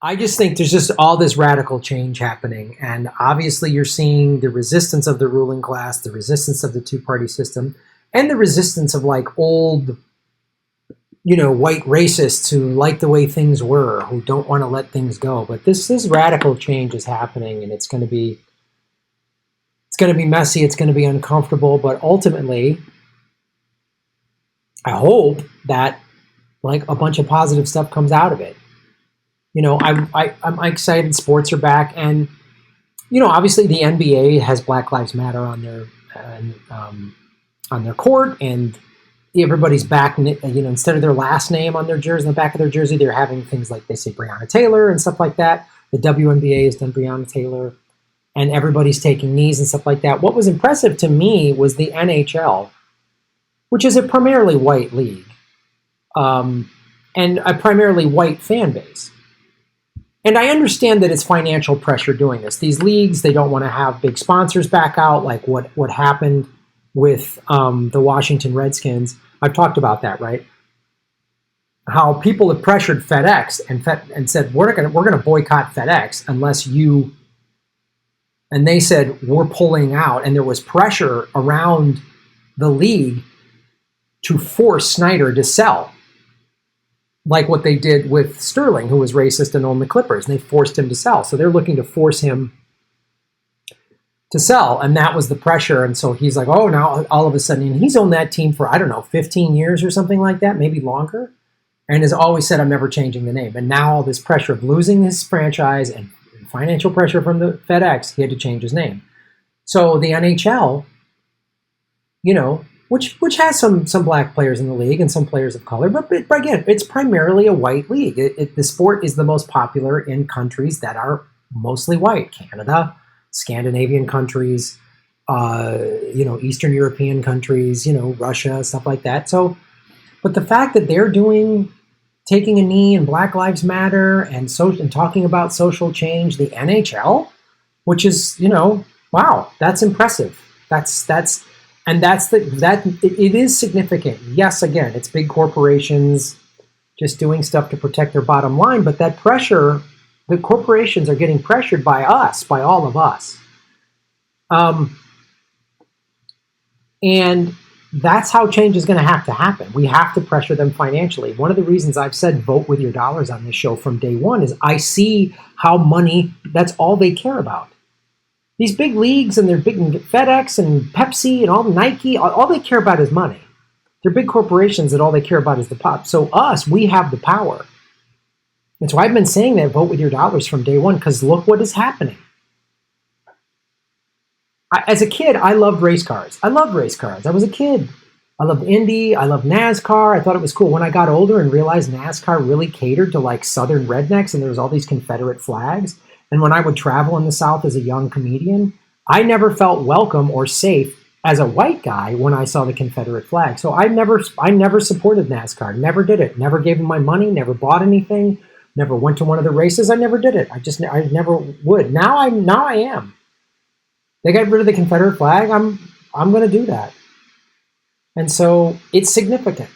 I just think there's just all this radical change happening. And obviously you're seeing the resistance of the ruling class, the resistance of the two-party system, and the resistance of like old, white racists who like the way things were, who don't want to let things go. But this radical change is happening, and it's going to be messy. It's going to be uncomfortable. But ultimately, I hope that like a bunch of positive stuff comes out of it. I'm excited sports are back, and obviously the NBA has Black Lives Matter on their court, and everybody's back. Instead of their last name on their jersey, on the back of their jersey, they're having things like they say Breonna Taylor and stuff like that. The WNBA has done Breonna Taylor, and everybody's taking knees and stuff like that. What was impressive to me was the NHL, which is a primarily white league, and a primarily white fan base. And I understand that it's financial pressure doing this. These leagues, they don't want to have big sponsors back out, like what happened with the Washington Redskins. I've talked about that, right? How people have pressured FedEx and said we're going to boycott FedEx unless you. And they said we're pulling out, and there was pressure around the league to force Snyder to sell. Like what they did with Sterling, who was racist and owned the Clippers, and they forced him to sell. So they're looking to force him to sell, and that was the pressure. And so he's like, oh, now all of a sudden, and he's owned that team for, 15 years or something like that, maybe longer, and has always said, I'm never changing the name. And now all this pressure of losing his franchise and financial pressure from the FedEx, he had to change his name. So the NHL, which has some black players in the league and some players of color, but again, it's primarily a white league. The sport is the most popular in countries that are mostly white: Canada, Scandinavian countries, Eastern European countries, Russia, stuff like that. So, but the fact that they're taking a knee in Black Lives Matter and talking about social change, the NHL, which is, wow, that's impressive. It is significant. Yes, again, it's big corporations just doing stuff to protect their bottom line, but that pressure, the corporations are getting pressured by us, by all of us. And that's how change is going to happen. We have to pressure them financially. One of the reasons I've said vote with your dollars on this show from day one is I see how money, that's all they care about. These big leagues and their big FedEx and Pepsi and all Nike, all they care about is money. They're big corporations that all they care about is the pop. So we have the power. And so I've been saying that vote with your dollars from day one, because look what is happening. As a kid, I loved race cars. I was a kid. I loved Indy. I loved NASCAR. I thought it was cool. When I got older and realized NASCAR really catered to like Southern rednecks and there was all these Confederate flags. And when I would travel in the South as a young comedian, I never felt welcome or safe as a white guy when I saw the Confederate flag. So I never supported NASCAR. Never did it. Never gave them my money. Never bought anything. Never went to one of the races. I never did it. I never would. Now I am. They got rid of the Confederate flag. I'm going to do that. And so it's significant.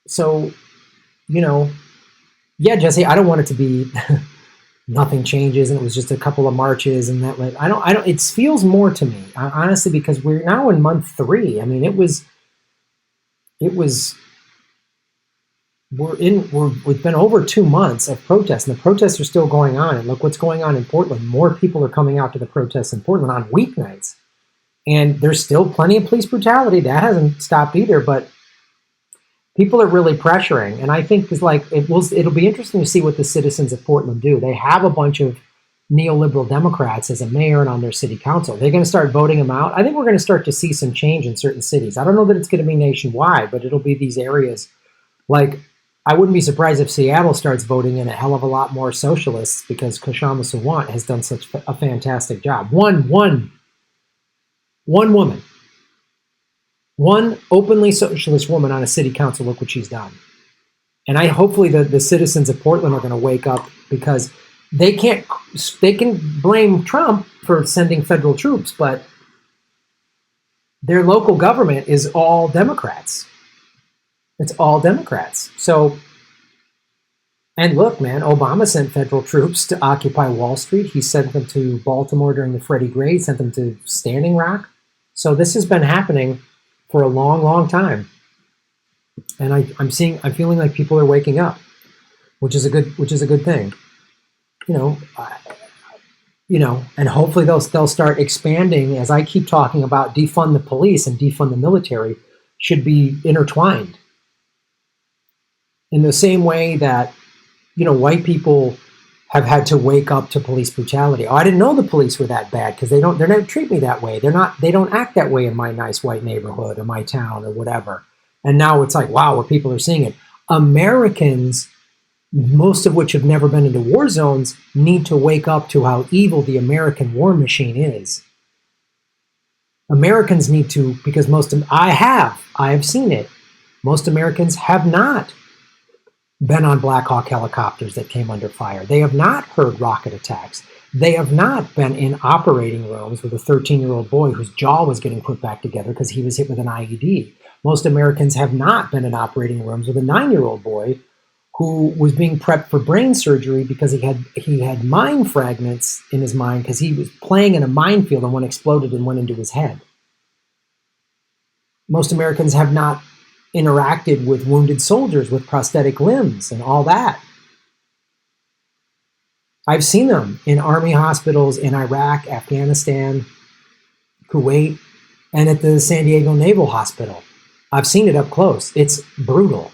So, yeah, Jesse, I don't want it to be nothing changes and it was just a couple of marches and that. I don't. It feels more to me, honestly, because we're now in month 3. I mean, we've been over 2 months of protests, and the protests are still going on. And look what's going on in Portland. More people are coming out to the protests in Portland on weeknights. And there's still plenty of police brutality. That hasn't stopped either, but people are really pressuring. And I think it'll be interesting to see what the citizens of Portland do. They have a bunch of neoliberal Democrats as a mayor and on their city council. They're going to start voting them out. I think we're going to start to see some change in certain cities. I don't know that it's going to be nationwide, but it'll be these areas. Like, I wouldn't be surprised if Seattle starts voting in a hell of a lot more socialists, because Kshama Sawant has done such a fantastic job. One woman, one openly socialist woman on a city council. Look what she's done. And hopefully the citizens of Portland are going to wake up, because they can blame Trump for sending federal troops, but their local government is all Democrats. It's all Democrats. So And look, man, Obama sent federal troops to occupy Wall Street. He sent them to Baltimore during the Freddie Gray, sent them to Standing Rock. So this has been happening for a long, long time. And I'm feeling like people are waking up, which is a good thing. And hopefully they'll start expanding, as I keep talking about. Defund the police and defund the military should be intertwined in the same way that white people have had to wake up to police brutality. Oh, I didn't know the police were that bad because they don't treat me that way. They don't act that way in my nice white neighborhood or my town or whatever. And now it's like, wow, where people are seeing it. Americans, most of which have never been into war zones, need to wake up to how evil the American war machine is. Americans need to, because I have seen it. Most Americans have not been on Black Hawk helicopters that came under fire. They have not heard rocket attacks. They have not been in operating rooms with a 13-year-old boy whose jaw was getting put back together because he was hit with an IED. Most Americans have not been in operating rooms with a 9-year-old boy who was being prepped for brain surgery because he had mine fragments in his mind because he was playing in a minefield and one exploded and went into his head. Most Americans have not interacted with wounded soldiers with prosthetic limbs and all that. I've seen them in army hospitals in Iraq, Afghanistan, Kuwait, and at the San Diego Naval Hospital. I've seen it up close. It's brutal.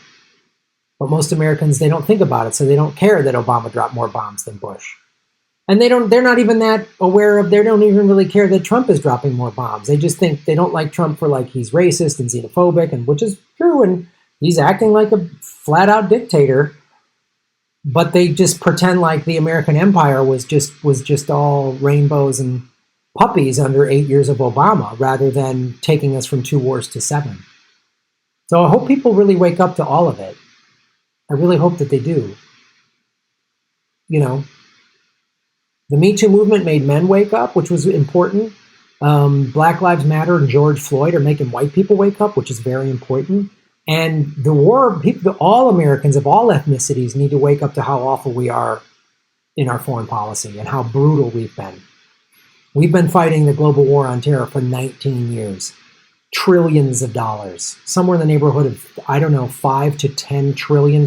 But most Americans, they don't think about it, so they don't care that Obama dropped more bombs than Bush. And they're not even that aware they don't even really care that Trump is dropping more bombs. They just think they don't like Trump for he's racist and xenophobic, and which is true, and he's acting like a flat-out dictator. But they just pretend like the American empire was just all rainbows and puppies under 8 years of Obama, rather than taking us from 2 wars to 7. So I hope people really wake up to all of it. I really hope that they do. The Me Too movement made men wake up, which was important. Black Lives Matter and George Floyd are making white people wake up, which is very important. And the war, all Americans of all ethnicities need to wake up to how awful we are in our foreign policy and how brutal we've been. We've been fighting the global war on terror for 19 years. Trillions of dollars, somewhere in the neighborhood of, $5 to $10 trillion.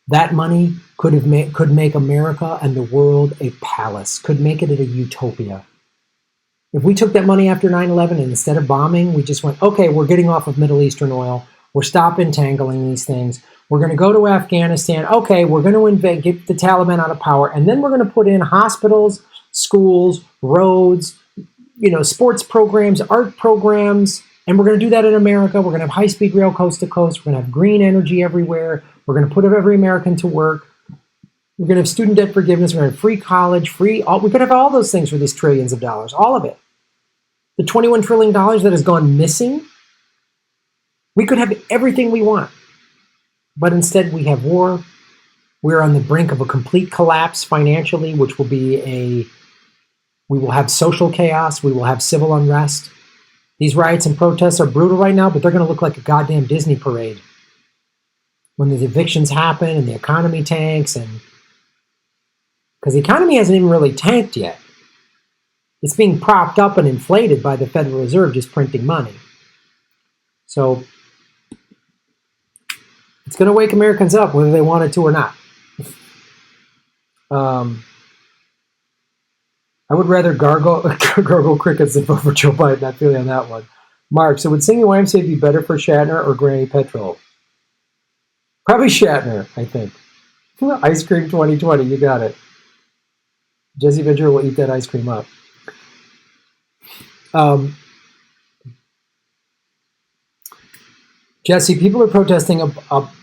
That money could make America and the world a palace, could make it a utopia. If we took that money after 9/11 and instead of bombing, we just went, okay, we're getting off of Middle Eastern oil. We're stop entangling these things. We're going to go to Afghanistan. Okay, we're going to get the Taliban out of power. And then we're going to put in hospitals, schools, roads, sports programs, art programs. And we're going to do that in America. We're going to have high-speed rail coast to coast. We're going to have green energy everywhere. We're going to put every American to work. We're going to have student debt forgiveness. We're going to have free college, we're going to have all those things for these trillions of dollars, all of it. The $21 trillion that has gone missing, we could have everything we want. But instead we have war. We're on the brink of a complete collapse financially, which will be we will have social chaos. We will have civil unrest. These riots and protests are brutal right now, but they're going to look like a goddamn Disney parade when the evictions happen and the economy tanks, and because the economy hasn't even really tanked yet. It's being propped up and inflated by the Federal Reserve just printing money. So it's going to wake Americans up whether they want it to or not. I would rather gargle crickets than vote for Joe Biden. Not feeling on that one. Mark, so would singing YMCA be better for Shatner or Granny Petrol? Probably Shatner, I think. Ice cream 2020, you got it. Jesse Ventura will eat that ice cream up. Jesse, people are protesting,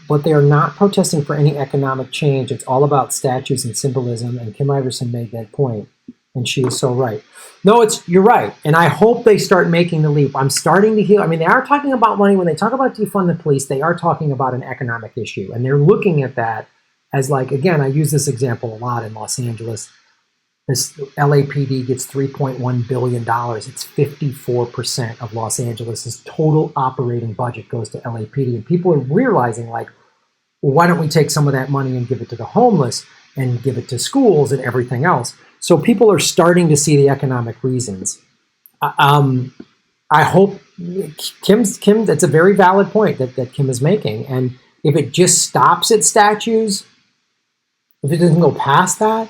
but they are not protesting for any economic change. It's all about statues and symbolism, and Kim Iverson made that point, and she is so right. No, you're right, and I hope they start making the leap. I'm starting to hear, I mean, they are talking about money. When they talk about defund the police, they are talking about an economic issue, and they're looking at that as like, again, I use this example a lot in Los Angeles. This LAPD gets $3.1 billion. It's 54% of Los Angeles' total operating budget goes to LAPD. And people are realizing, like, well, why don't we take some of that money and give it to the homeless and give it to schools and everything else? So people are starting to see the economic reasons. I hope Kim, that's a very valid point that Kim is making. And if it just stops at statues, if it doesn't go past that,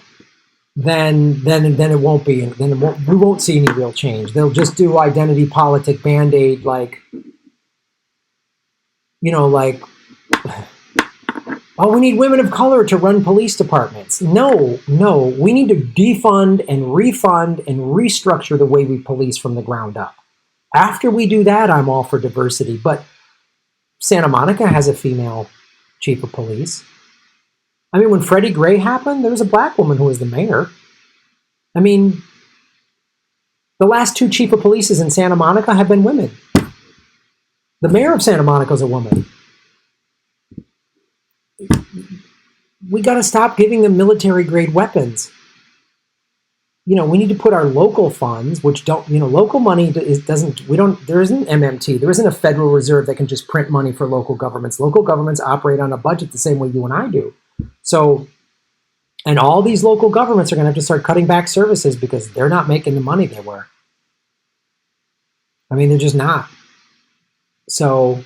then it won't be. We won't see any real change. They'll just do identity politic Band-Aid, like, like, oh, we need women of color to run police departments. No, we need to defund and refund and restructure the way we police from the ground up. After we do that, I'm all for diversity. But Santa Monica has a female chief of police. I mean, when Freddie Gray happened, there was a black woman who was the mayor. I mean, the last 2 chief of polices in Santa Monica have been women. The mayor of Santa Monica is a woman. We got to stop giving them military-grade weapons. We need to put our local funds, which don't, local money there isn't MMT, there isn't a Federal Reserve that can just print money for local governments. Local governments operate on a budget the same way you and I do. So, and all these local governments are going to have to start cutting back services because they're not making the money they were. I mean, they're just not. So,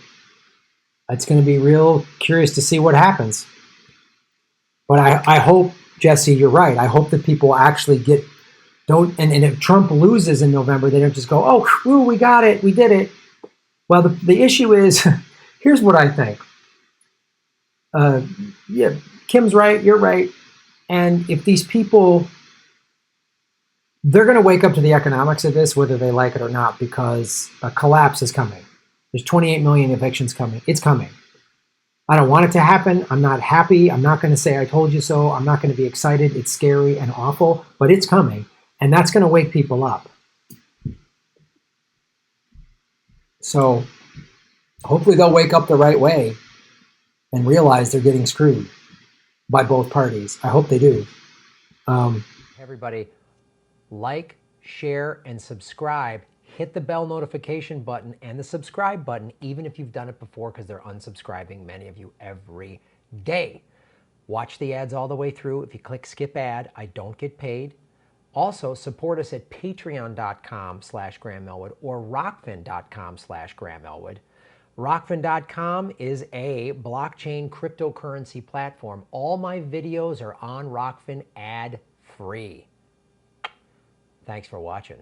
it's going to be real curious to see what happens. But I hope, Jesse, you're right. I hope that people actually and if Trump loses in November, they don't just go, oh, whew, we got it, we did it. Well, the issue is, here's what I think. Yeah, Kim's right, you're right. And if these people, they're going to wake up to the economics of this, whether they like it or not, because a collapse is coming. There's 28 million evictions coming. It's coming. I don't want it to happen. I'm not happy. I'm not going to say I told you so. I'm not going to be excited. It's scary and awful, but it's coming. And that's going to wake people up. So hopefully they'll wake up the right way and realize they're getting screwed by both parties. I hope they do. Everybody, like, share, and subscribe. Hit the bell notification button and the subscribe button, even if you've done it before, because they're unsubscribing, many of you, every day. Watch the ads all the way through. If you click skip ad, I don't get paid. Also, support us at patreon.com/GrahamElwood or rockfin.com/GrahamElwood. Rockfin.com is a blockchain cryptocurrency platform. All my videos are on Rockfin ad-free. Thanks for watching.